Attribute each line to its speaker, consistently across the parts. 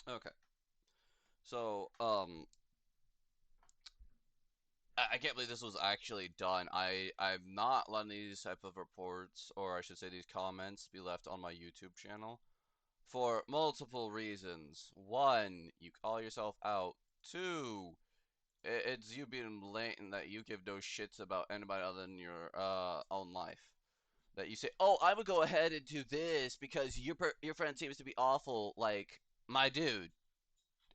Speaker 1: Okay. So, I can't believe this was actually done. I'm not letting these type of reports, or I should say these comments, be left on my YouTube channel for multiple reasons. One, you call yourself out. Two, it's you being blatant that you give no shits about anybody other than your own life. That you say, "Oh, I would go ahead and do this because your friend seems to be awful." Like, my dude,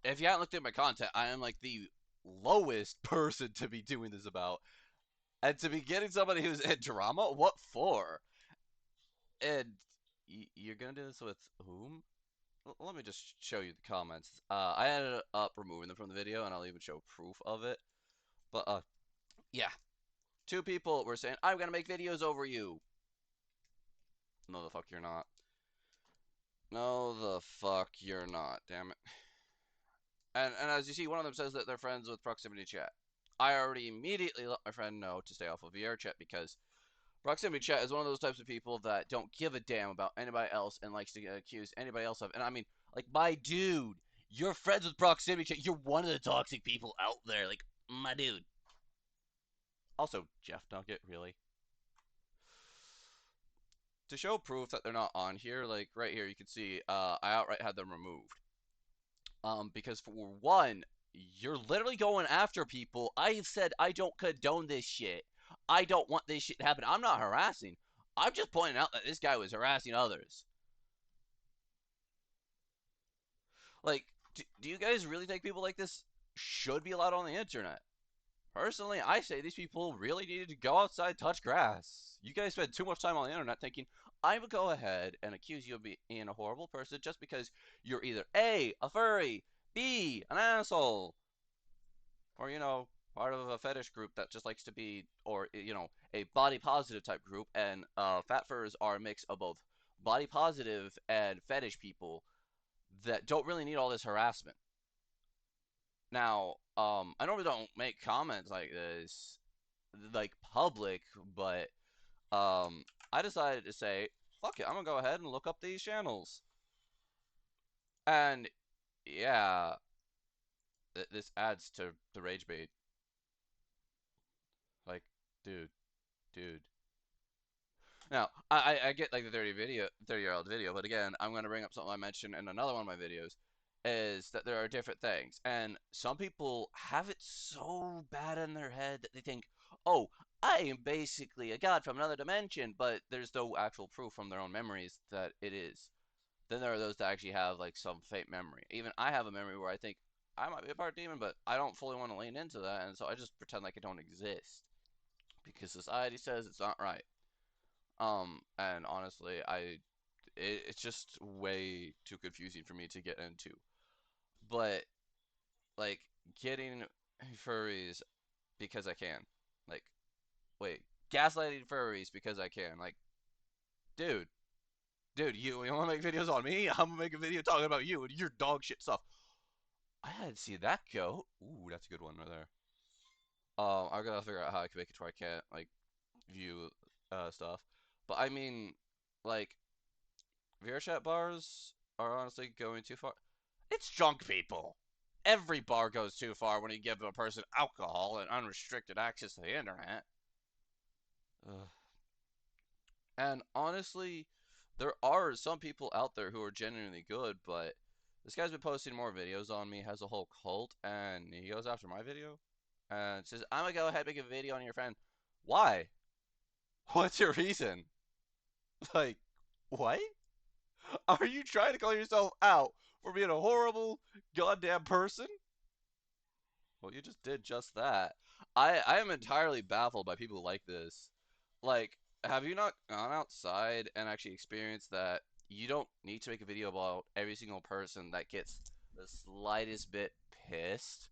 Speaker 1: if you haven't looked at my content, I am like the lowest person to be doing this about. And to be getting somebody who's in drama, what for? And you're gonna do this with whom? Let me just show you the comments. I ended up removing them from the video, and I'll even show proof of it. But yeah, two people were saying, "I'm gonna make videos over you." No, the fuck you're not. No, the fuck you're not. Damn it. And as you see, one of them says that they're friends with proximity chat. I already immediately let my friend know to stay off of VRChat because proximity chat is one of those types of people that don't give a damn about anybody else and likes to accuse anybody else of. And I mean, like, my dude, you're friends with proximity chat. You're one of the toxic people out there. Like, my dude. Also, Jeff Nugget, really? To show proof that they're not on here, like right here, you can see I outright had them removed. Because for one, you're literally going after people. I said I don't condone this shit. I don't want this shit to happen. I'm not harassing. I'm just pointing out that this guy was harassing others. Like, do you guys really think people like this should be allowed on the internet? Personally, I say these people really needed to go outside and touch grass. You guys spend too much time on the internet thinking, I would go ahead and accuse you of being a horrible person just because you're either A, furry, B, an asshole, or, part of a fetish group that just likes to be, or, a body positive type group. And fat furs are a mix of both body positive and fetish people that don't really need all this harassment. Now, I normally don't make comments like this, like public, but I decided to say, fuck it, I'm gonna go ahead and look up these channels. And yeah, this adds to the rage bait. Like, dude, dude. Now, I get like the 30-year-old video, but again, I'm gonna bring up something I mentioned in another one of my videos, is that there are different things, and some people have it so bad in their head that they think, oh, I am basically a god from another dimension, but there's no actual proof from their own memories that it is. Then there are those that actually have like some fake memory. Even I have a memory where I think I might be a part demon, but I don't fully want to lean into that, and so I just pretend like it don't exist because society says it's not right. And honestly, it's just way too confusing for me to get into. But like getting furries because I can, like, wait, gaslighting furries because I can, like, dude, you want to make videos on me? I'm gonna make a video talking about you and your dog shit stuff. I hadn't seen that go. Ooh, that's a good one right there. I gotta figure out how I can make it to where I can't like view stuff. But I mean, like, VRChat bars are honestly going too far. It's drunk people. Every bar goes too far when you give a person alcohol and unrestricted access to the internet. Ugh. And honestly, there are some people out there who are genuinely good, but this guy's been posting more videos on me, has a whole cult, and he goes after my video and says, I'm gonna go ahead and make a video on your friend. Why? What's your reason? Like, what? Are you trying to call yourself out for being a horrible goddamn person? Well, you just did just that. I am entirely baffled by people like this. Like, have you not gone outside and actually experienced that you don't need to make a video about every single person that gets the slightest bit pissed?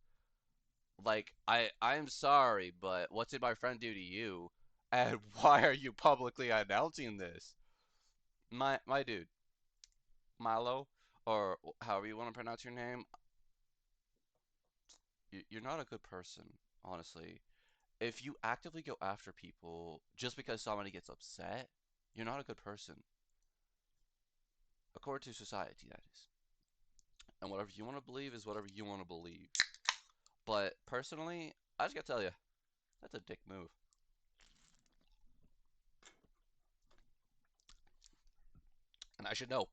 Speaker 1: Like, I'm sorry, but what did my friend do to you? And why are you publicly announcing this? My dude, Milo, or however you want to pronounce your name, you're not a good person, honestly. If you actively go after people just because somebody gets upset, you're not a good person, according to society, that is. And whatever you want to believe is whatever you want to believe. But personally, I just gotta tell you, that's a dick move. And I should know.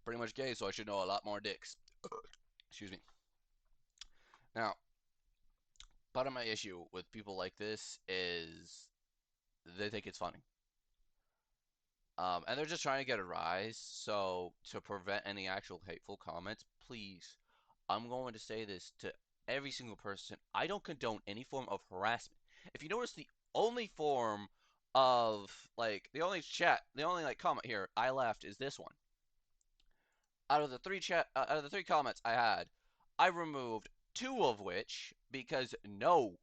Speaker 1: Pretty much gay, so I should know a lot more dicks. Excuse me. Now, part of my issue with people like this is they think it's funny. And they're just trying to get a rise. So, to prevent any actual hateful comments, please, I'm going to say this to every single person. I don't condone any form of harassment. If you notice, the only form of, like, the only, like, comment here I left is this one. Out of the three comments I had, I removed two of which because no.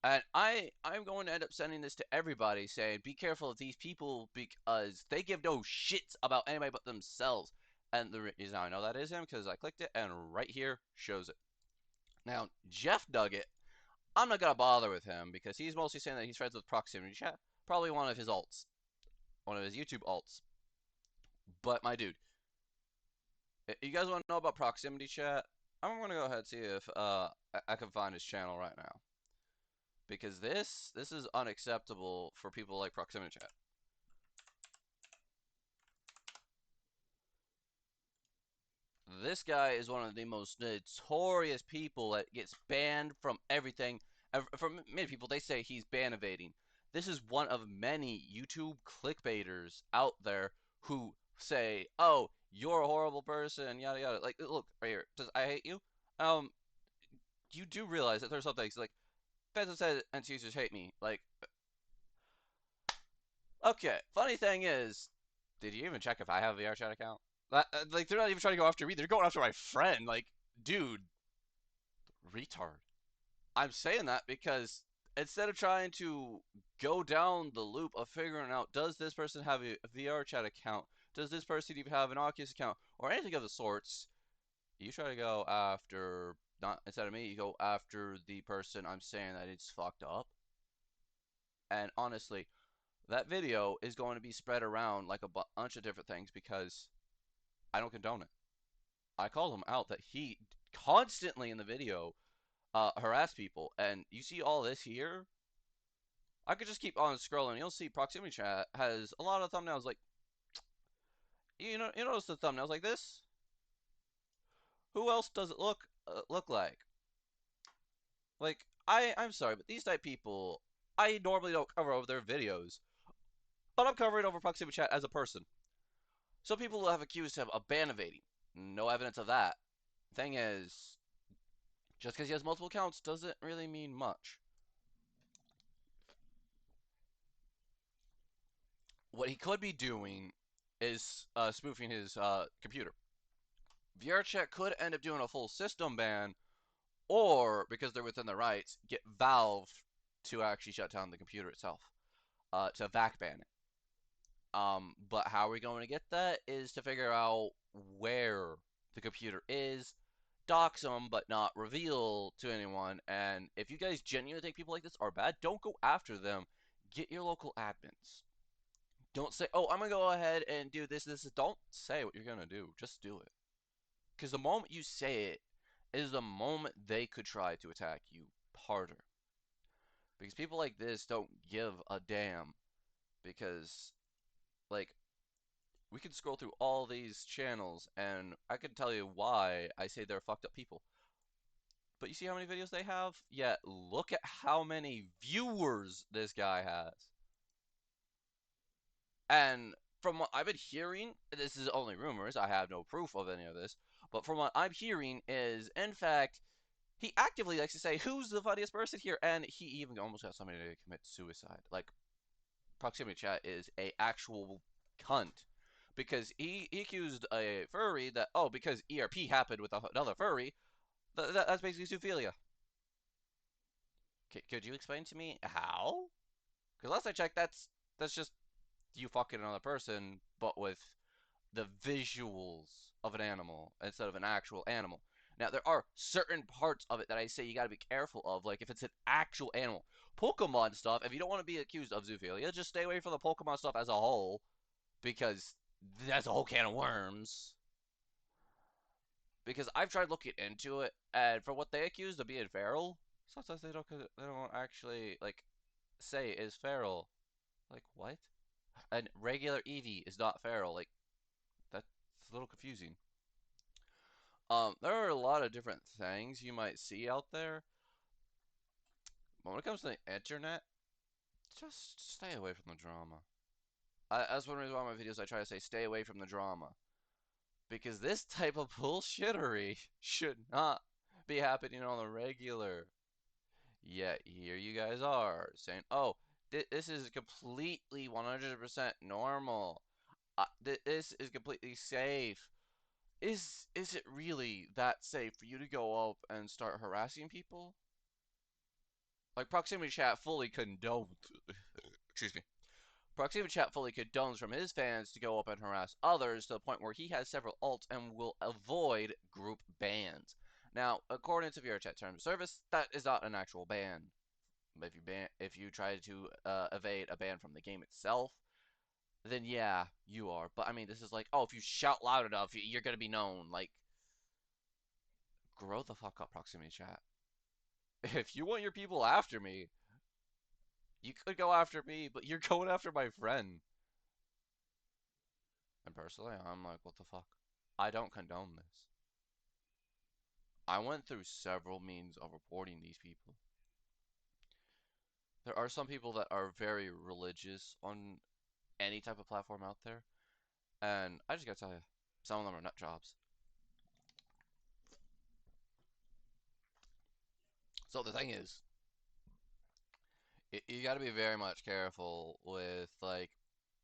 Speaker 1: And I'm going to end up sending this to everybody saying be careful of these people because they give no shits about anybody but themselves. And the reason I know that is him because I clicked it and right here shows it. Now, Jeff Nugget, I'm not gonna bother with him because he's mostly saying that he's friends with Proximity Chat, probably one of his alts, one of his YouTube alts. But my dude, you guys want to know about Proximity Chat? I'm gonna go ahead and see if I can find his channel right now because this is unacceptable for people like Proximity Chat. This guy is one of the most notorious people that gets banned from everything. And for many people, they say he's ban evading. This is one of many YouTube clickbaiters out there who say, "Oh, you're a horrible person," yada yada. Like, look right here. Does I hate you? Um, you do realize that there's some things like fans have said and users hate me. Like, okay. Funny thing is, did you even check if I have a VRChat account? Like, they're not even trying to go after me. They're going after my friend. Like, dude, retard. I'm saying that because instead of trying to go down the loop of figuring out does this person have a VRChat account, does this person even have an Oculus account, or anything of the sorts, you try to go after not instead of me, you go after the person I'm saying that it's fucked up. And honestly, that video is going to be spread around like a bunch of different things because I don't condone it. I call him out that he constantly in the video harass people, and you see all this here. I could just keep on scrolling. You'll see Proximity Chat has a lot of thumbnails. Like you notice the thumbnails like this. Who else does it look like? Like I'm sorry, but these type people, I normally don't cover over their videos, but I'm covering over Proximity Chat as a person. Some people have accused him of ban evading. No evidence of that. Thing is, just because he has multiple accounts doesn't really mean much. What he could be doing is spoofing his computer. VRChat could end up doing a full system ban, or because they're within their rights, get Valve to actually shut down the computer itself, to VAC ban it. But how are we going to get that is to figure out where the computer is, dox them, but not reveal to anyone. And if you guys genuinely think people like this are bad, don't go after them. Get your local admins. Don't say, "Oh, I'm gonna go ahead and do this, this." Don't say what you're gonna do. Just do it. Because the moment you say it is the moment they could try to attack you harder. Because people like this don't give a damn. Because, like, we can scroll through all these channels and I can tell you why I say they're fucked up people. But you see how many videos they have? Yeah, look at how many viewers this guy has. And from what I've been hearing, this is only rumors, I have no proof of any of this, but from what I'm hearing is, in fact, he actively likes to say, "Who's the funniest person here?" And he even almost got somebody to commit suicide. Like, Proximity Chat is a actual cunt. Because he accused a furry that, oh, because ERP happened with another furry, that's basically zoophilia. Could you explain to me how? Because last I checked, that's just you fucking another person, but with the visuals of an animal instead of an actual animal. Now, there are certain parts of it that I say you gotta be careful of, like if it's an actual animal. Pokemon stuff, if you don't want to be accused of zoophilia, just stay away from the Pokemon stuff as a whole, because that's a whole can of worms. because I've tried looking into it, and for what they accuse of being feral, sometimes they don't actually like say is feral. Like what? And regular Eevee is not feral. Like that's a little confusing. There are a lot of different things you might see out there, but when it comes to the internet, just stay away from the drama. That's one reason why my videos I try to say stay away from the drama because this type of bullshittery should not be happening on the regular. Yet here you guys are saying, "Oh, this is completely 100% normal. This is completely safe." Is it really that safe for you to go up and start harassing people? Like proximity chat fully condones. Excuse me. Proximity chat fully condones from his fans to go up and harass others to the point where he has several alts and will avoid group bans. Now, according to VRChat terms of service, that is not an actual ban. If you try to evade a ban from the game itself, then yeah, you are. But I mean, this is like, oh, if you shout loud enough, you're gonna be known. Like, grow the fuck up, proximity chat. If you want your people after me, you could go after me, but you're going after my friend. And personally, I'm like, what the fuck? I don't condone this. I went through several means of reporting these people. There are some people that are very religious on any type of platform out there, and I just gotta tell you, some of them are nut jobs. So the thing is, you gotta be very much careful with like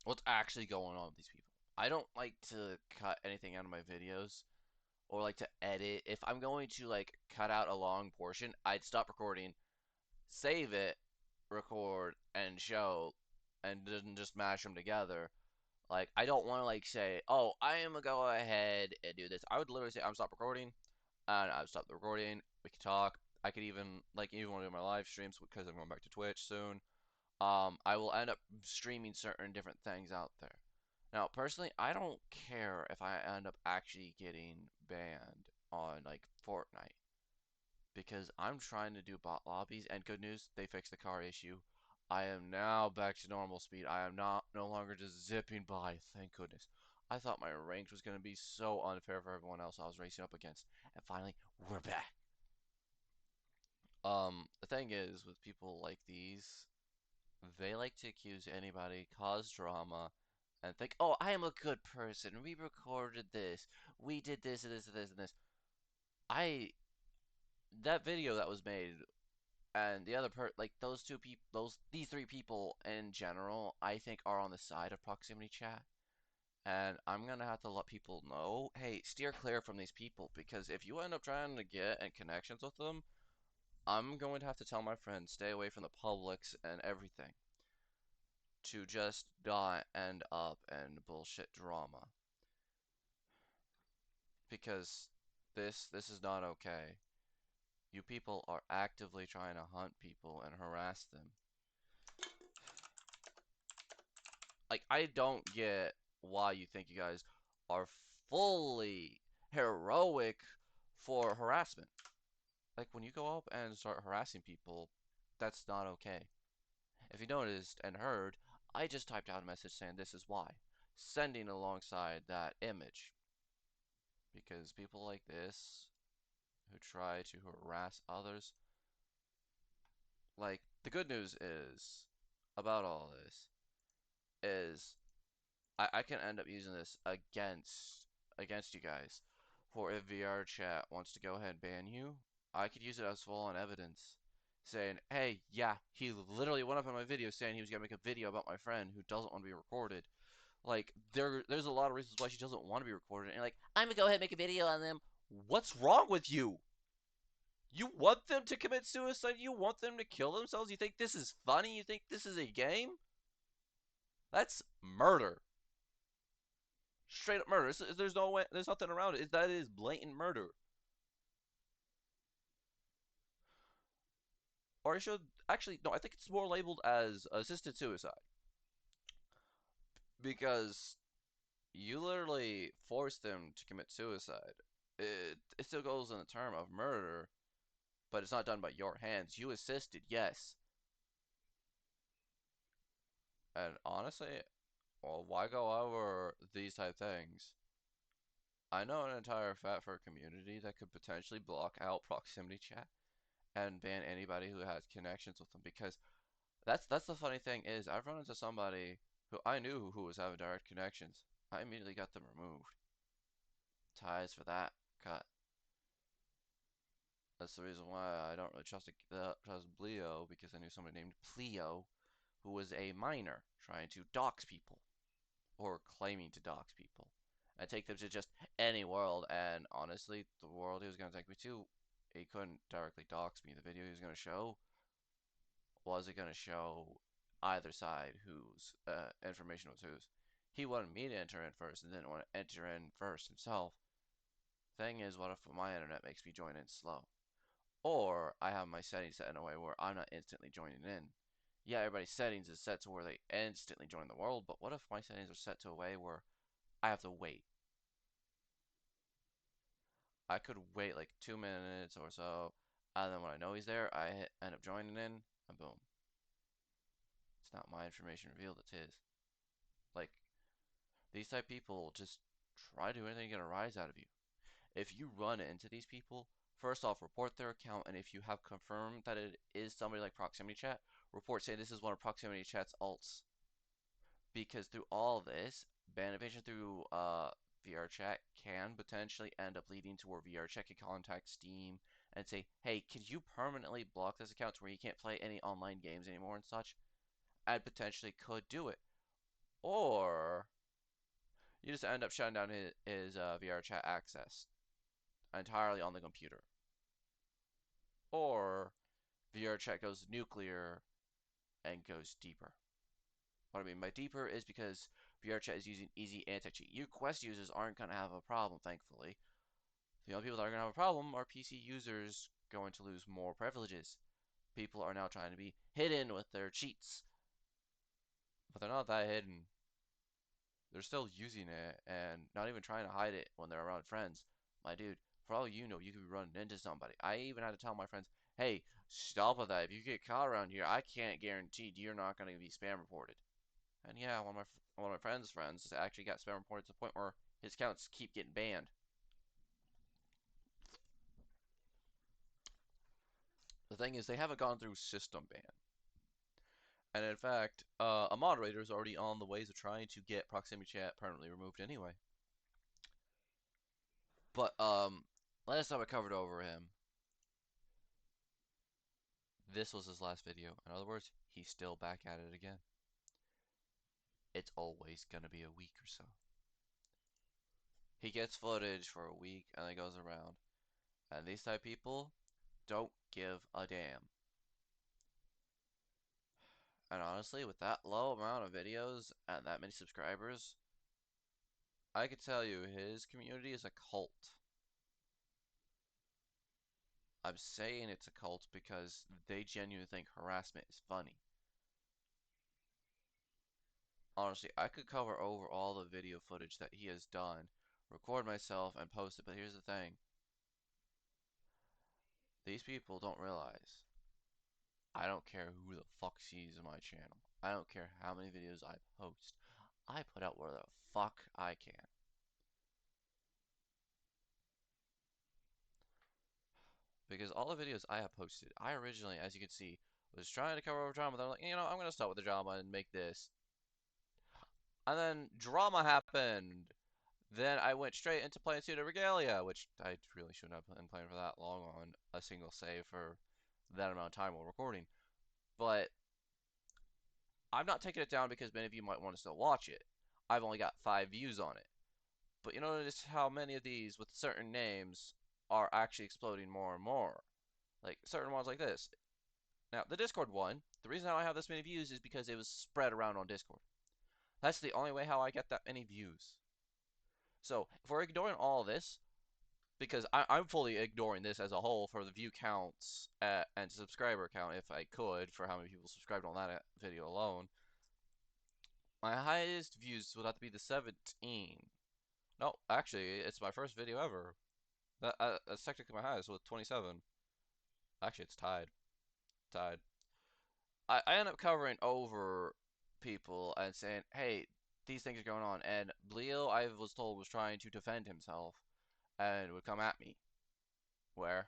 Speaker 1: what's actually going on with these people. I don't like to cut anything out of my videos or like to edit. If I'm going to like cut out a long portion, I'd stop recording, save it, record, and show, and then just mash them together. Like I don't want to like say, oh, I am gonna go ahead and do this. I would literally say I'm stop recording, and I've stopped the recording. We can talk. I could even like even want to do my live streams because I'm going back to Twitch soon. I will end up streaming certain different things out there. Now, personally, I don't care if I end up actually getting banned on like Fortnite because I'm trying to do bot lobbies and good news, they fixed the car issue. I am now back to normal speed. I am not no longer just zipping by, thank goodness. I thought my range was going to be so unfair for everyone else I was racing up against. And finally, we're back. The thing is with people like these, they like to accuse anybody, cause drama, and think, oh, I am a good person. We recorded this. We did this and this and this and this. I that video that was made and the other like those two people, these three people in general, I think are on the side of proximity chat. And I'm gonna have to let people know, hey, steer clear from these people because if you end up trying to get in connections with them, I'm going to have to tell my friends stay away from the publics and everything to just not end up in bullshit drama because this is not okay. You people are actively trying to hunt people and harass them. Like I don't get why you think you guys are fully heroic for harassment. Like when you go up and start harassing people, that's not okay. If you noticed and heard, I just typed out a message saying this is why, sending alongside that image. Because people like this who try to harass others, like the good news is about all this is I can end up using this against you guys. For if VRChat wants to go ahead and ban you, I could use it as full on evidence. Saying, hey, yeah, he literally went up in my video saying he was gonna make a video about my friend who doesn't want to be recorded. Like there's a lot of reasons why she doesn't want to be recorded, and like, I'm gonna go ahead and make a video on them. What's wrong with you? You want them to commit suicide? You want them to kill themselves? You think this is funny? You think this is a game? That's murder. Straight up murder. There's no way. There's nothing around it. That is blatant murder. Or I should actually no. I think it's more labeled as assisted suicide because you literally forced them to commit suicide. it still goes in the term of murder, but it's not done by your hands. You assisted, yes. And honestly, well, why go over these type things? I know an entire Fatfur community that could potentially block out proximity chat and ban anybody who has connections with them because that's the funny thing is I've run into somebody who I knew who was having direct connections. I immediately got them removed. Ties for that cut. That's the reason why I don't really trust Bleo because I knew somebody named Pleo who was a minor trying to dox people or claiming to dox people and take them to just any world. And honestly, the world he was going to take me to, he couldn't directly dox me. The video he was going to show wasn't going to show either side whose information was whose. He wanted me to enter in first and didn't want to enter in first himself. Thing is, what if my internet makes me join in slow? Or I have my settings set in a way where I'm not instantly joining in. Yeah, everybody's settings is set to where they instantly join the world, but what if my settings are set to a way where I have to wait? I could wait like 2 minutes or so, and then when I know he's there, end up joining in, and boom. It's not my information revealed, it's his. Like, these type of people just try to do anything to get a rise out of you. If you run into these people, first off, report their account, and if you have confirmed that it is somebody like Proximity Chat, report saying this is one of Proximity Chat's alts. Because through all this, ban evasion through VRChat can potentially end up leading to where VRChat can contact Steam and say, hey, could you permanently block this account to where you can't play any online games anymore and such? And potentially could do it. Or you just end up shutting down his VRChat access entirely on the computer. Or VRChat goes nuclear and goes deeper. What I mean by deeper is because VRChat is using easy anti-cheat. You Quest users aren't going to have a problem, thankfully. The only people that are going to have a problem are PC users going to lose more privileges. People are now trying to be hidden with their cheats, but they're not that hidden. They're still using it and not even trying to hide it when they're around friends. My dude, for all you know, you could be running into somebody. I even had to tell my friends, hey, stop with that. If you get caught around here, I can't guarantee you're not going to be spam reported. And yeah, one of my friends actually got spam reported to the point where his accounts keep getting banned. The thing is, they haven't gone through system ban, and in fact, a moderator is already on the ways of trying to get proximity chat permanently removed anyway. But last time I covered over him, this was his last video. In other words, he's still back at it again. It's always gonna be a week or so. He gets footage for a week and then goes around. And these type of people don't give a damn. And honestly, with that low amount of videos and that many subscribers, I could tell you his community is a cult. I'm saying it's a cult because they genuinely think harassment is funny. Honestly, I could cover over all the video footage that he has done, record myself, and post it, but here's the thing. These people don't realize I don't care who the fuck sees my channel. I don't care how many videos I post. I put out where the fuck I can. Because all the videos I have posted, I originally, as you can see, was trying to cover over drama. Then I'm like, I'm gonna start with the drama and make this. And then drama happened. Then I went straight into playing Pseudo Regalia, which I really shouldn't have been playing for that long on a single save for that amount of time while recording. But I'm not taking it down because many of you might want to still watch it. I've only got 5 views on it. But you notice how many of these with certain names are actually exploding more and more. Like certain ones like this. Now, the Discord one, the reason how I have this many views is because it was spread around on Discord. That's the only way how I get that many views. So, if we're ignoring all this, because I'm fully ignoring this as a whole for the view counts and subscriber count, if I could, for how many people subscribed on that video alone, my highest views would have to be the 17. No, actually, it's my first video ever. That's technically my highest with 27. Actually, it's tied. Tied. I end up covering over people and saying, hey, these things are going on. And Leo, I was told, was trying to defend himself and would come at me. Where?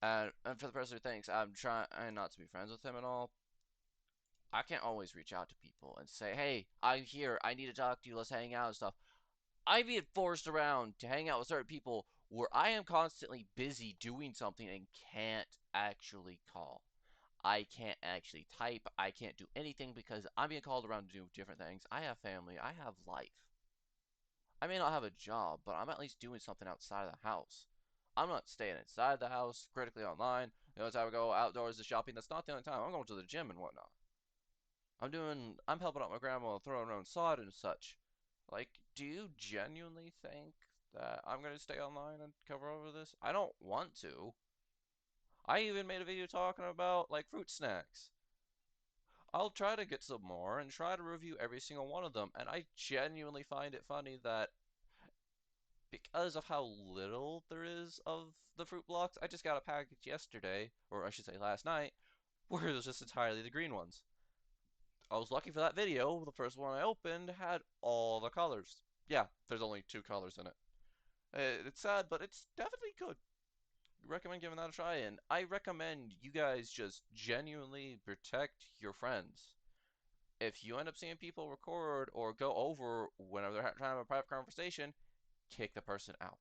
Speaker 1: And for the person who thinks I'm trying not to be friends with him at all, I can't always reach out to people and say, hey, I'm here. I need to talk to you. Let's hang out and stuff. I get forced around to hang out with certain people where I am constantly busy doing something and can't actually call. I can't actually type. I can't do anything because I'm being called around to do different things. I have family. I have life. I may not have a job, but I'm at least doing something outside of the house. I'm not staying inside the house, critically online. The only time I go outdoors to shopping, that's not the only time. I'm going to the gym and whatnot. I'm helping out my grandma throwing around sod and such. Like, do you genuinely think that I'm going to stay online and cover over this? I don't want to. I even made a video talking about, like, fruit snacks. I'll try to get some more and try to review every single one of them. And I genuinely find it funny that because of how little there is of the fruit blocks, I just got a package yesterday, or I should say last night, where it was just entirely the green ones. I was lucky for that video. The first one I opened had all the colors. Yeah, there's only two colors in it. It's sad, but it's definitely good. Recommend giving that a try, and I recommend you guys just genuinely protect your friends. If you end up seeing people record or go over whenever they're trying to have a private conversation, kick the person out.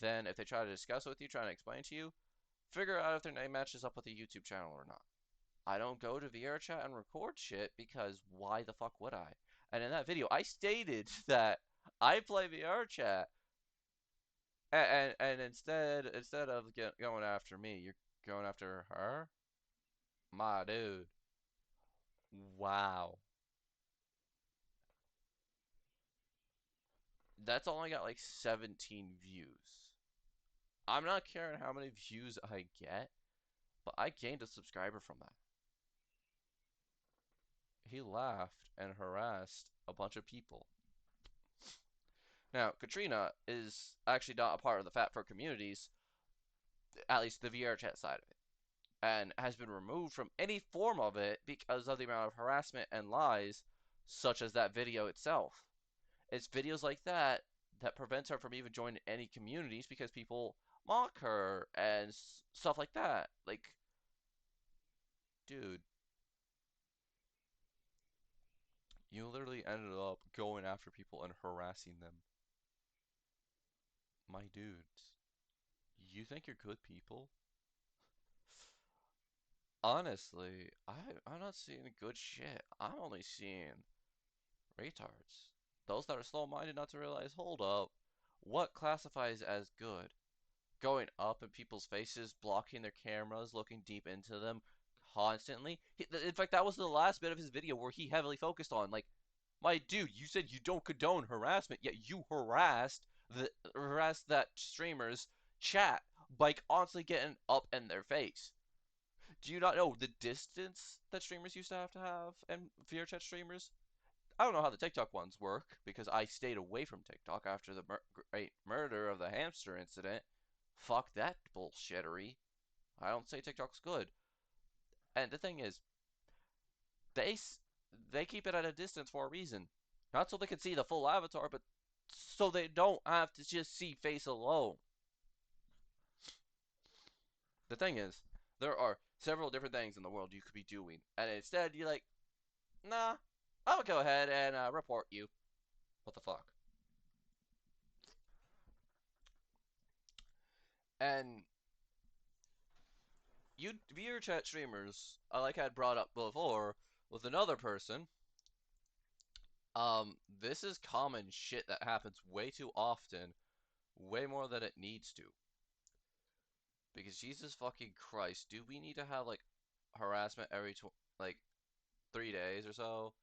Speaker 1: Then, if they try to discuss with you, trying to explain to you, figure out if their name matches up with a YouTube channel or not. I don't go to VRChat and record shit because why the fuck would I? And in that video, I stated that I play VRChat, and instead of going after me, you're going after her, my dude. Wow, that's only got like 17 views. I'm not caring how many views I get, but I gained a subscriber from that. He laughed and harassed a bunch of people. Now, Katrina is actually not a part of the Fat Fur communities, at least the VR chat side of it, and has been removed from any form of it because of the amount of harassment and lies, such as that video itself. It's videos like that that prevents her from even joining any communities because people mock her and stuff like that. Like, dude, you literally ended up going after people and harassing them. My dudes, you think you're good people? Honestly, I'm not seeing good shit. I'm only seeing retards. Those that are slow-minded not to realize, hold up, what classifies as good? Going up in people's faces, blocking their cameras, looking deep into them constantly. In fact, that was the last bit of his video where he heavily focused on, like, my dude, you said you don't condone harassment, yet you harassed that streamer's chat by constantly getting up in their face. Do you not know the distance that streamers used to have and VRChat streamers? I don't know how the TikTok ones work because I stayed away from TikTok after the great murder of the hamster incident. Fuck that bullshittery. I don't say TikTok's good. And the thing is, they they keep it at a distance for a reason. Not so they can see the full avatar, but so they don't have to just see face alone. The thing is, there are several different things in the world you could be doing, and instead you're like, nah, I'll go ahead and report you. What the fuck? And you viewer chat streamers, like I had brought up before with another person, this is common shit that happens way too often, way more than it needs to. Because Jesus fucking Christ, do we need to have like harassment every like 3 days or so?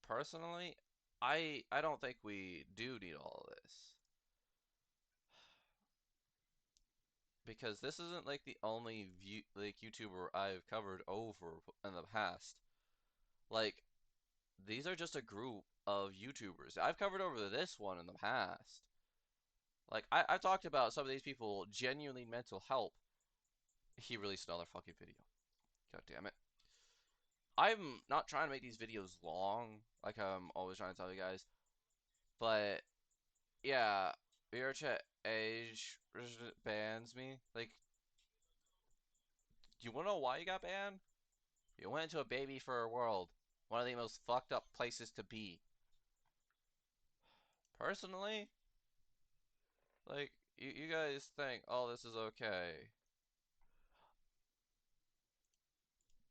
Speaker 1: Personally, I don't think we do need all of this. Because this isn't like the only YouTuber I've covered over in the past. Like these are just a group. of YouTubers. I've covered over this one in the past. Like I've talked about some of these people genuinely mental help. He released another fucking video. God damn it. I'm not trying to make these videos long, like I'm always trying to tell you guys, but yeah, VRChat age bans me. Like, do you wanna know why you got banned? You went into a baby for a world, one of the most fucked up places to be. Personally, like, you guys think, oh, this is okay.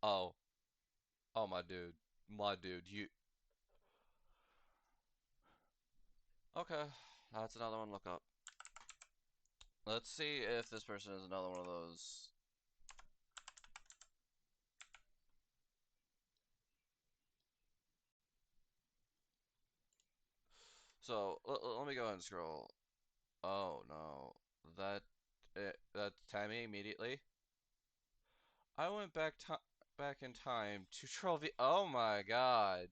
Speaker 1: Oh, oh, my dude, you. Okay, that's another one. Look up. Let's see if this person is another one of those. So let me go ahead and scroll. Oh no, that that Tammy immediately. I went back in time to troll the. Oh my god.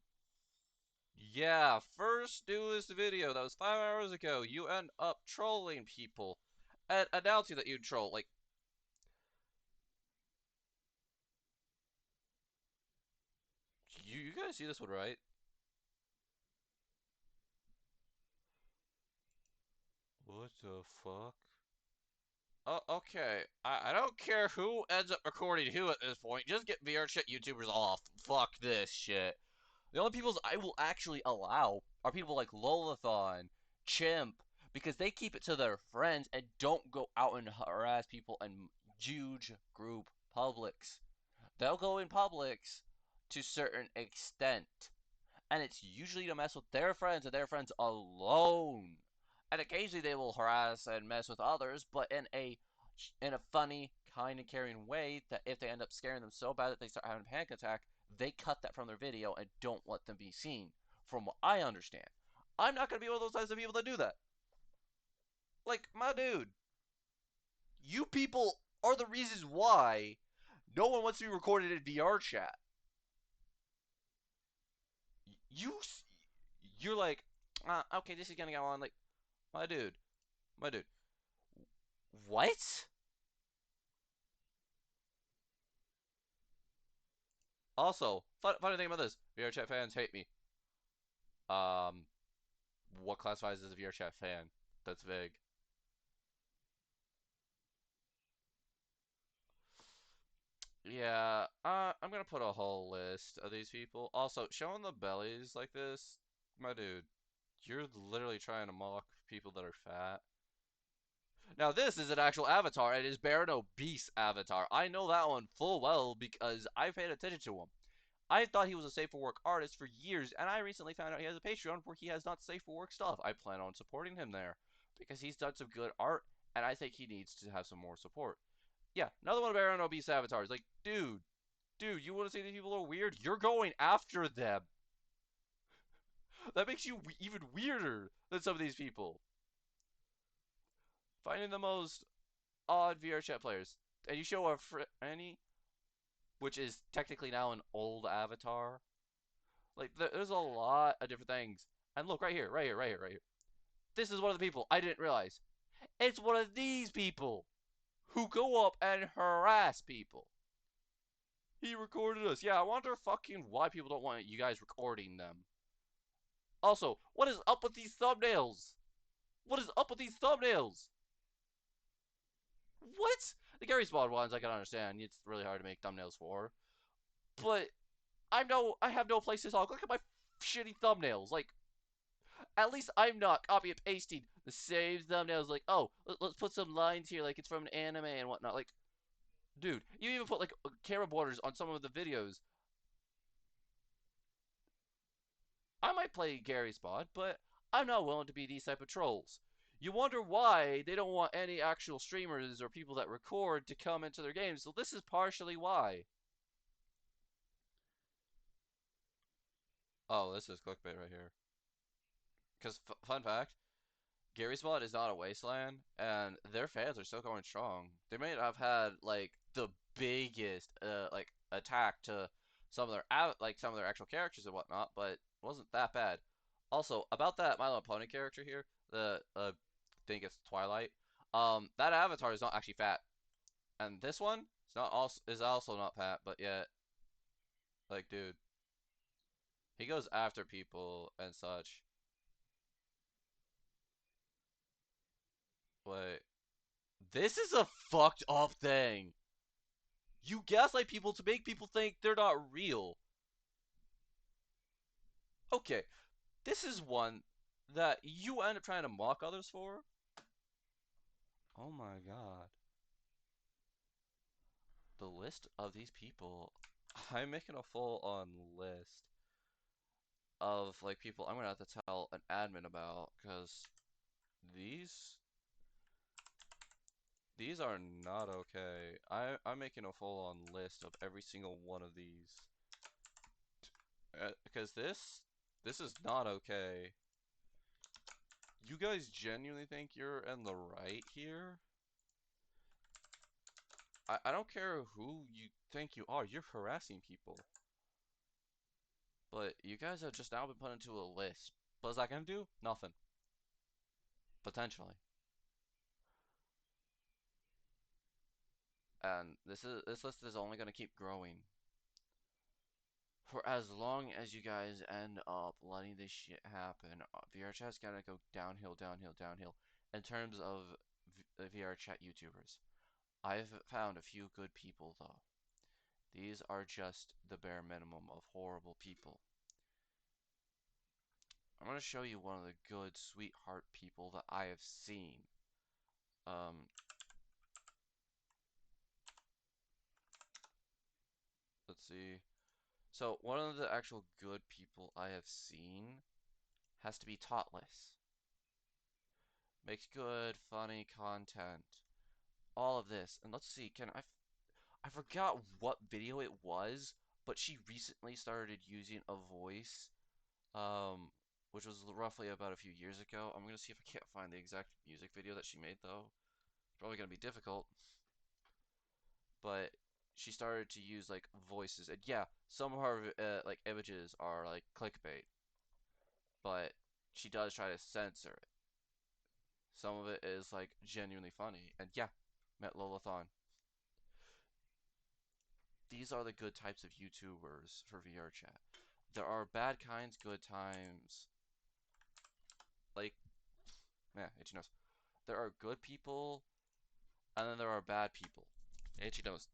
Speaker 1: Yeah, first newest video that was 5 hours ago. You end up trolling people and announcing that you troll. Like, you guys see this one, right? What the fuck? Oh, okay. I don't care who ends up recording who at this point. Just get VRChat YouTubers off. Fuck this shit. The only people I will actually allow are people like Lolathon, Chimp, because they keep it to their friends and don't go out and harass people in huge group publics. They'll go in publics to certain extent, and it's usually to mess with their friends and their friends alone. And occasionally they will harass and mess with others, but in a funny, kind and caring way that if they end up scaring them so bad that they start having a panic attack, they cut that from their video and don't let them be seen. From what I understand, I'm not gonna be one of those types of people that do that. Like my dude, you people are the reasons why no one wants to be recorded in VR chat. You, you're like, okay, this is gonna go on. Like, my dude, my dude, what? Also, funny thing about this, VR chat fans hate me. Um, what classifies as a VR chat fan? That's vague. Yeah, I'm gonna put a whole list of these people. Also, showing the bellies like this, my dude, you're literally trying to mock people that are fat. Now, this is an actual avatar. It is Baron Obese avatar. I know that one full well because I paid attention to him. I thought he was a safe for work artist for years, and I recently found out he has a Patreon where he has not safe for work stuff. I plan on supporting him there because he's done some good art, and I think he needs to have some more support. Yeah, another one of Baron Obese avatars. Like, dude, you want to say these people are weird? You're going after them. That makes you even weirder than some of these people. Finding the most odd VR chat players. And you show a Franny, which is technically now an old avatar. Like, there's a lot of different things. And look, right here. This is one of the people I didn't realize. It's one of these people who go up and harass people. He recorded us. Yeah, I wonder fucking why people don't want you guys recording them. Also, what is up with these thumbnails? What is up with these thumbnails? What? The Gary Spawn ones I can understand. It's really hard to make thumbnails for. But I have no place to talk. Look at my shitty thumbnails. Like, at least I'm not copy and pasting the same thumbnails. Like, oh, let's put some lines here, like it's from an anime and whatnot. Like, dude, you even put like camera borders on some of the videos. I might play Gary Spot, but I'm not willing to be these type of trolls. You wonder why they don't want any actual streamers or people that record to come into their games. So this is partially why. Oh, this is clickbait right here. Because fun fact, Gary Spot is not a wasteland, and their fans are still going strong. They may not have had like the biggest like attack to some of their like some of their actual characters and whatnot, but it wasn't that bad. Also, about that My Little Pony character here, the think it's Twilight. That avatar is not actually fat, and this one is also not fat, but yet, like, dude, he goes after people and such. Wait, this is a fucked up thing. You gaslight people to make people think they're not real. Okay, this is one that you end up trying to mock others for. Oh my god. The list of these people, I'm making a full on list of like people I'm gonna have to tell an admin about because these these are not okay. I'm making a full on list of every single one of these because this is not okay. You guys genuinely think you're in the right here? I don't care who you think you are. You're harassing people. But you guys have just now been put into a list. What is that gonna do? Nothing. Potentially. And this list is only gonna keep growing. For as long as you guys end up letting this shit happen, VRChat's gonna go downhill, downhill, downhill. In terms of VRChat YouTubers, I've found a few good people though. These are just the bare minimum of horrible people. I'm gonna show you one of the good, sweetheart people that I have seen. Um, let's see. So one of the actual good people I have seen has to be Totless. Makes good, funny content. All of this. And let's see, I forgot what video it was, but she recently started using a voice, um, which was roughly about a few years ago. I'm gonna see if I can't find the exact music video that she made though. It's probably gonna be difficult, but she started to use like voices, and yeah, some of her like images are like clickbait, but she does try to censor it. Some of it is like genuinely funny, and yeah, met Lolathon. These are the good types of YouTubers for VRChat. There are bad kinds, good times. Like, yeah, itchy nose. There are good people, and then there are bad people. Itchy nose.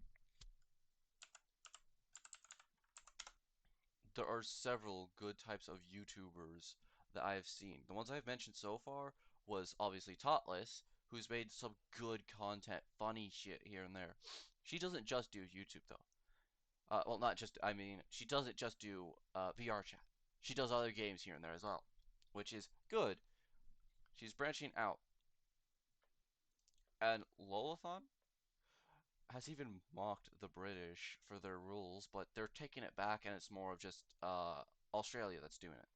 Speaker 1: There are several good types of YouTubers that I have seen. The ones I've mentioned so far was obviously Totless, who's made some good content, funny shit here and there. She doesn't just do YouTube though. Well, not just, I mean, she doesn't just do VRChat. She does other games here and there as well, which is good. She's branching out. And Lolathon has even mocked the British for their rules, but they're taking it back and it's more of just Australia that's doing it.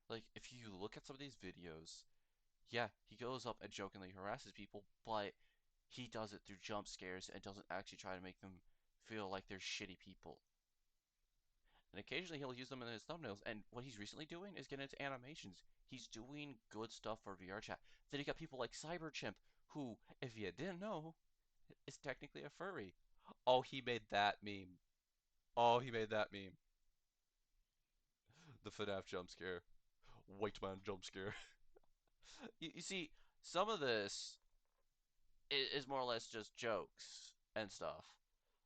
Speaker 1: Like, if you look at some of these videos, yeah, he goes up and jokingly harasses people, but he does it through jump scares and doesn't actually try to make them feel like they're shitty people. And occasionally he'll use them in his thumbnails. And what he's recently doing is getting into animations. He's doing good stuff for VRChat. Then you got people like Cyberchimp, who, if you didn't know, is technically a furry. Oh, he made that meme. Oh, he made that meme. The FNAF jump scare. White man jump scare. You see, some of this is more or less just jokes and stuff.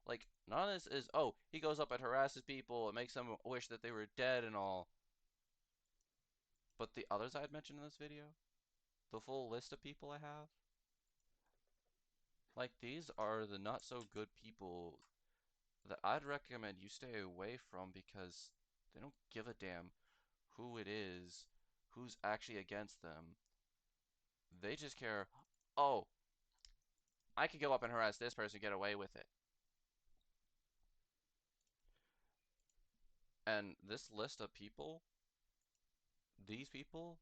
Speaker 1: Like, none of this is, oh, he goes up and harasses people and makes them wish that they were dead and all. But the others I had mentioned in this video, the full list of people I have, like, these are the not so good people that I'd recommend you stay away from because they don't give a damn who it is, who's actually against them. They just care, oh, I could go up and harass this person and get away with it. And this list of people, these people,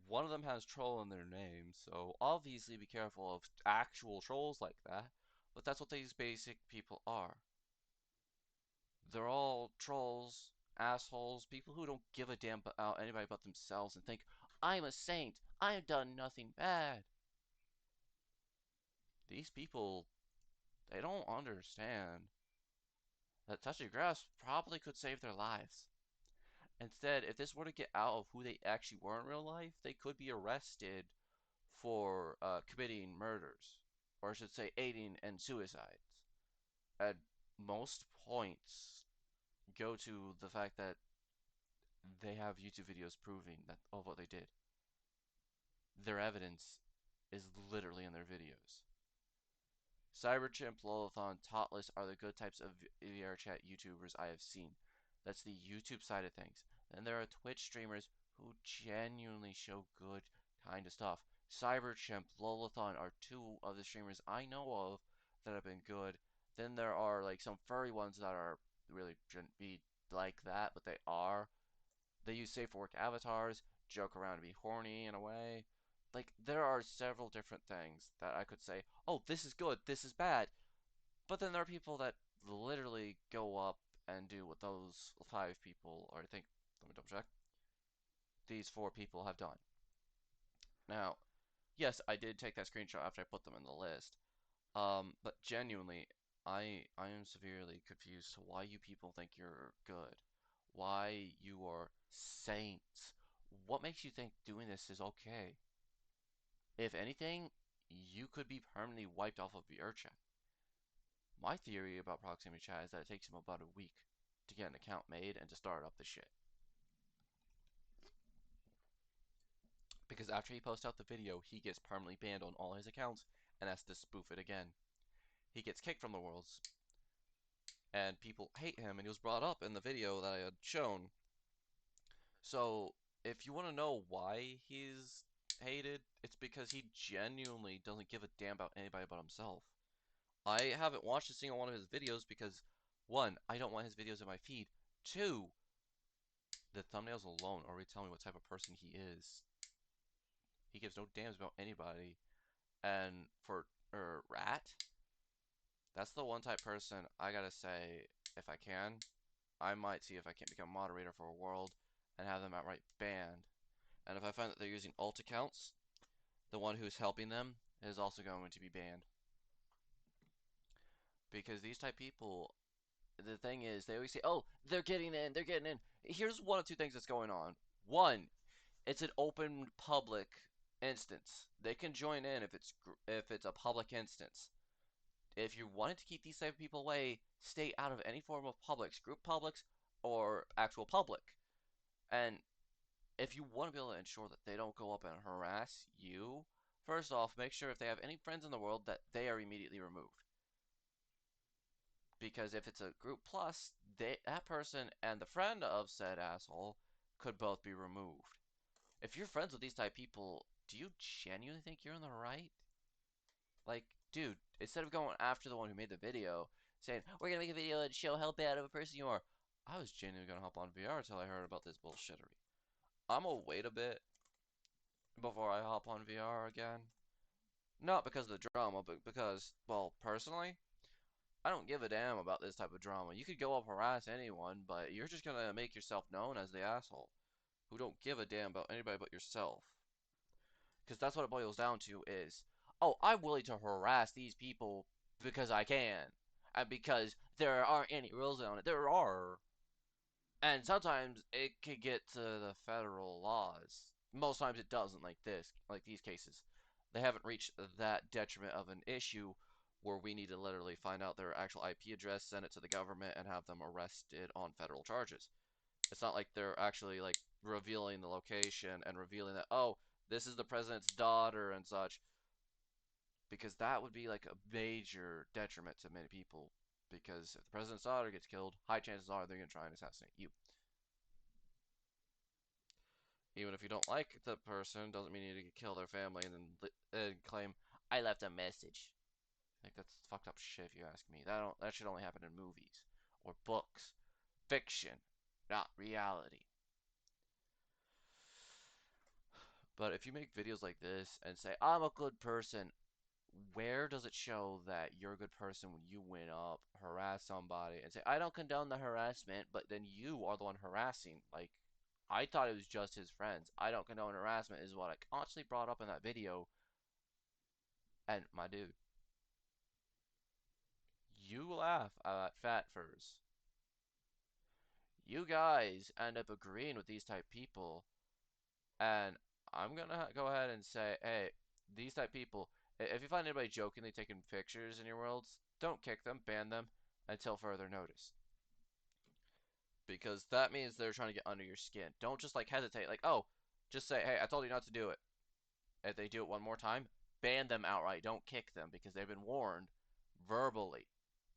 Speaker 1: one of them has troll in their name, so obviously be careful of actual trolls like that. But that's what these basic people are. They're all trolls assholes, people who don't give a damn about anybody but themselves and think, I'm a saint, I've done nothing bad. These people, they don't understand that touching grass probably could save their lives. Instead, if this were to get out of who they actually were in real life, they could be arrested for committing murders, or I should say, aiding and suicides. At most points, go to the fact that they have YouTube videos proving that of what they did. Their evidence is literally in their videos. Cyberchimp, Lolathon, Totless are the good types of VRChat YouTubers I have seen. That's the YouTube side of things. Then there are Twitch streamers who genuinely show good kind of stuff. Cyberchimp, Lolathon are two of the streamers I know of that have been good. Then there are like some furry ones that are really shouldn't be like that, but they are. They use safe for work avatars, joke around and be horny in a way. Like, there are several different things that I could say, oh, this is good, this is bad. But then there are people that literally go up and do what those five people, or I think, let me double check, these four people have done. Now, yes, I did take that screenshot after I put them in the list. But genuinely, I am severely confused to why you people think you're good. Why you are saints. What makes you think doing this is okay? If anything, you could be permanently wiped off of VRChat. My theory about proximity chat is that it takes him about a week to get an account made and to start up the shit. Because after he posts out the video, he gets permanently banned on all his accounts and has to spoof it again. He gets kicked from the worlds, and people hate him, and he was brought up in the video that I had shown. So, if you want to know why he's hated, it's because he genuinely doesn't give a damn about anybody but himself. I haven't watched a single one of his videos because, one, I don't want his videos in my feed. Two, the thumbnails alone already tell me what type of person he is. He gives no damns about anybody. And for Rat, that's the one type person I gotta say, if I can, I might see if I can't become moderator for a world and have them outright banned. And if I find that they're using alt accounts, the one who's helping them is also going to be banned. Because these type people, the thing is, they always say, "Oh, they're getting in, they're getting in." Here's one of two things that's going on. One, it's an open public instance. They can join in if it's a public instance. If you wanted to keep these type of people away, stay out of any form of publics, group publics, or actual public. And if you want to be able to ensure that they don't go up and harass you, first off, make sure if they have any friends in the world that they are immediately removed. Because if it's a group plus, that person and the friend of said asshole could both be removed. If you're friends with these type of people, do you genuinely think you're in the right? Like, dude, instead of going after the one who made the video, saying, we're gonna make a video and show how bad of a person you are, I was genuinely gonna hop on VR until I heard about this bullshittery. I'm gonna wait a bit before I hop on VR again. Not because of the drama, but because, well, personally, I don't give a damn about this type of drama. You could go up harass anyone, but you're just gonna make yourself known as the asshole who don't give a damn about anybody but yourself. Because that's what it boils down to is, oh, I'm willing to harass these people because I can. And because there aren't any rules on it. There are. And sometimes it could get to the federal laws. Most times it doesn't, like this, like these cases. They haven't reached that detriment of an issue where we need to literally find out their actual IP address, send it to the government, and have them arrested on federal charges. It's not like they're actually like revealing the location and revealing that, oh, this is the president's daughter and such, because that would be like a major detriment to many people. Because if the president's daughter gets killed, high chances are they're going to try and assassinate you. Even if you don't like the person, doesn't mean you need to kill their family and then claim, I left a message. Like, that's fucked up shit if you ask me. That should only happen in movies or books. Fiction, not reality. But if you make videos like this and say, I'm a good person, where does it show that you're a good person when you went up, harass somebody, and say, I don't condone the harassment, but then you are the one harassing? Like, I thought it was just his friends. I don't condone harassment is what I constantly brought up in that video. And my dude, you laugh at fat furs. You guys end up agreeing with these type people, and I'm gonna go ahead and say, hey, these type people, if you find anybody jokingly taking pictures in your worlds, don't kick them, ban them until further notice. Because that means they're trying to get under your skin. Don't just like hesitate, like, oh, just say, hey, I told you not to do it. If they do it one more time, ban them outright. Don't kick them because they've been warned verbally.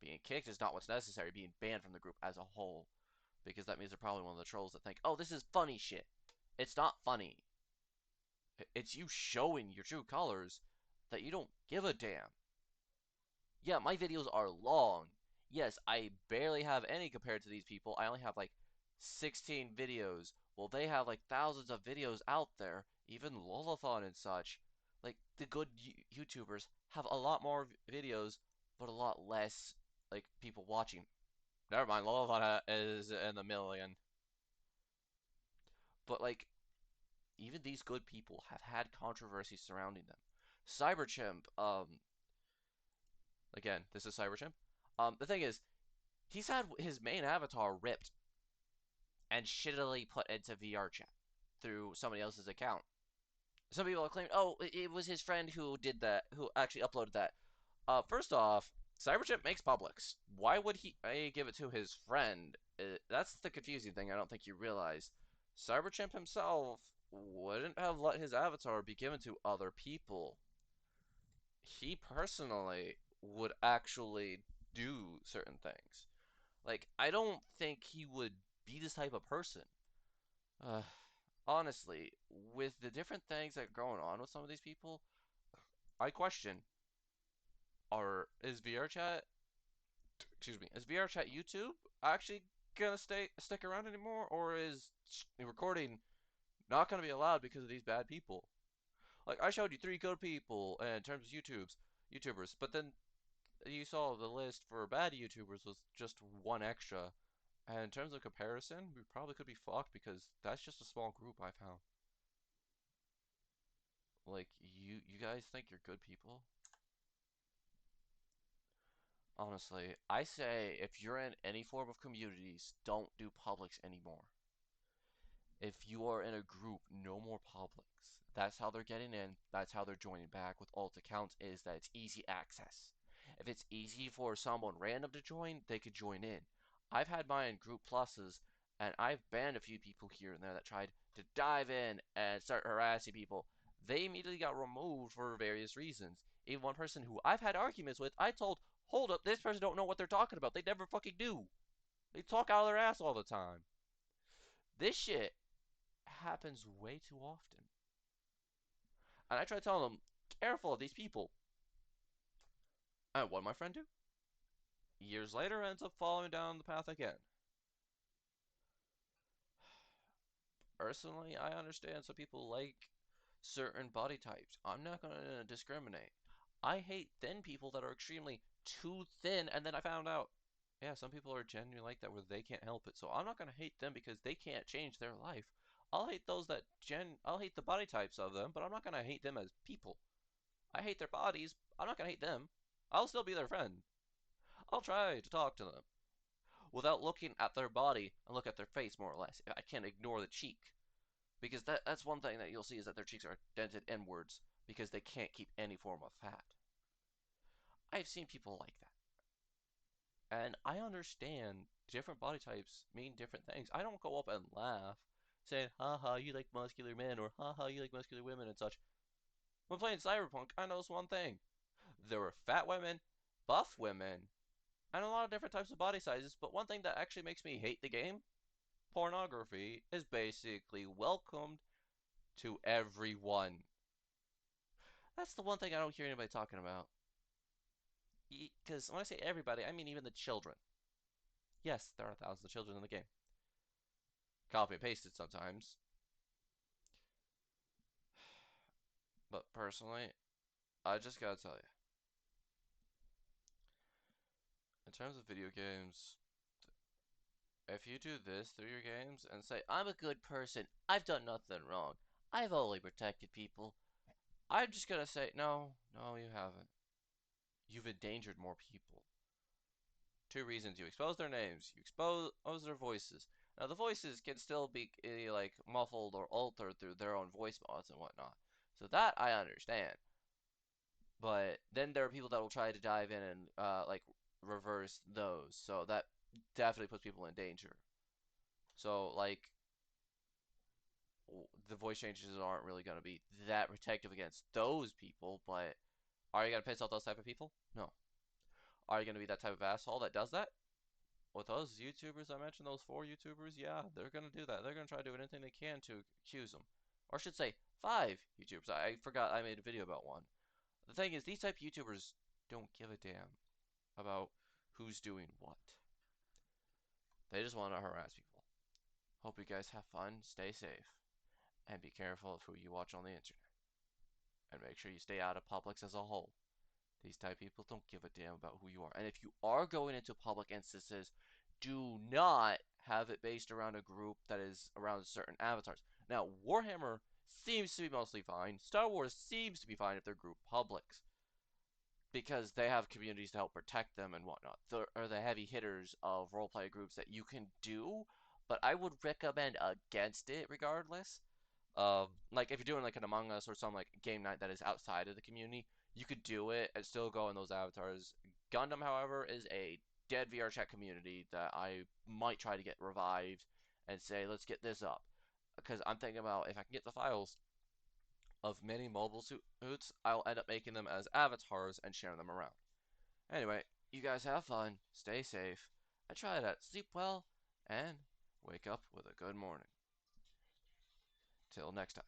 Speaker 1: Being kicked is not what's necessary, being banned from the group as a whole. Because that means they're probably one of the trolls that think, oh, this is funny shit. It's not funny. It's you showing your true colors that you don't give a damn. Yeah, my videos are long. Yes, I barely have any compared to these people. I only have like 16 videos. Well, they have like thousands of videos out there, even Lolathon and such. Like the good YouTubers have a lot more videos, but a lot less like people watching. Never mind, Lolathon is in the million. But like even these good people have had controversy surrounding them. Cyberchimp, again, this is Cyberchimp. The thing is, he's had his main avatar ripped and shittily put into VRChat through somebody else's account. Some people are claiming, oh, it was his friend who did that, who actually uploaded that. First off, Cyberchip makes publics. Why would he give it to his friend? That's the confusing thing I don't think you realize. Cyberchimp himself wouldn't have let his avatar be given to other people. He personally would actually do certain things. Like, I don't think he would be this type of person. Uh, Honestly, with the different things that are going on with some of these people, I question: Are is VRChat, excuse me, is VRChat YouTube actually gonna stick around anymore, or is recording not gonna be allowed because of these bad people? Like I showed you three good people in terms of YouTubers, but then you saw the list for bad YouTubers was just one extra. And in terms of comparison, we probably could be fucked because that's just a small group I found. Like you guys think you're good people? Honestly, I say if you're in any form of communities, don't do publics anymore. If you are in a group, no more publics. That's how they're getting in. That's how they're joining back with alt accounts is that it's easy access. If it's easy for someone random to join, they could join in. I've had mine in group pluses, and I've banned a few people here and there that tried to dive in and start harassing people. They immediately got removed for various reasons. Even one person who I've had arguments with, I told, hold up, this person don't know what they're talking about. They never fucking do. They talk out of their ass all the time. This shit happens way too often. And I try telling them, careful of these people. And what my friend do? Years later, ends up following down the path again. Personally, I understand some people like certain body types. I'm not going to discriminate. I hate thin people that are extremely too thin, and then I found out, yeah, some people are genuinely like that where they can't help it. So I'm not going to hate them because they can't change their life. I'll hate those that I'll hate the body types of them, but I'm not going to hate them as people. I hate their bodies. I'm not gonna hate them. I'll still be their friend. I'll try to talk to them without looking at their body and look at their face more or less. I can't ignore the cheek because that's one thing that you'll see is that their cheeks are dented inwards because they can't keep any form of fat. I've seen people like that. And I understand different body types mean different things. I don't go up and laugh saying, haha, you like muscular men or haha, you like muscular women and such. When playing Cyberpunk, I noticed one thing. There were fat women, buff women, and a lot of different types of body sizes, but one thing that actually makes me hate the game, pornography, is basically welcomed to everyone. That's the one thing I don't hear anybody talking about. Because when I say everybody, I mean even the children. Yes, there are thousands of children in the game. Copy and pasted sometimes. But personally, I just gotta tell you. in terms of video games, if you do this through your games and say, I'm a good person, I've done nothing wrong, I've only protected people, I'm just gonna say, no, no, you haven't. You've endangered more people. Two reasons: you expose their names, you expose their voices. Now, the voices can still be like muffled or altered through their own voice mods and whatnot. So that I understand. But then there are people that will try to dive in and like reverse those. So that definitely puts people in danger. So like the voice changes aren't really going to be that protective against those people, but are you going to piss off those type of people? No. Are you going to be that type of asshole that does that? With those YouTubers I mentioned, those four YouTubers, yeah, they're going to do that. They're going to try to do anything they can to accuse them. Or I should say, five YouTubers. I forgot I made a video about one. The thing is, these type of YouTubers don't give a damn about who's doing what. They just want to harass people. Hope you guys have fun, stay safe, and be careful of who you watch on the internet. And make sure you stay out of Publix as a whole. These type of people don't give a damn about who you are. And if you are going into public instances, do not have it based around a group that is around certain avatars. Now, Warhammer seems to be mostly fine. Star Wars seems to be fine if they're group publics, because they have communities to help protect them and whatnot. They are the heavy hitters of roleplay groups that you can do, but I would recommend against it regardless. Like if you're doing like an Among Us or some like game night that is outside of the community, you could do it and still go in those avatars. Gundam, however, is a dead VRChat community that I might try to get revived and say, let's get this up. Because I'm thinking about if I can get the files of many mobile suits, I'll end up making them as avatars and sharing them around. Anyway, you guys have fun, stay safe, and try that. Sleep well, and wake up with a good morning. Till next time.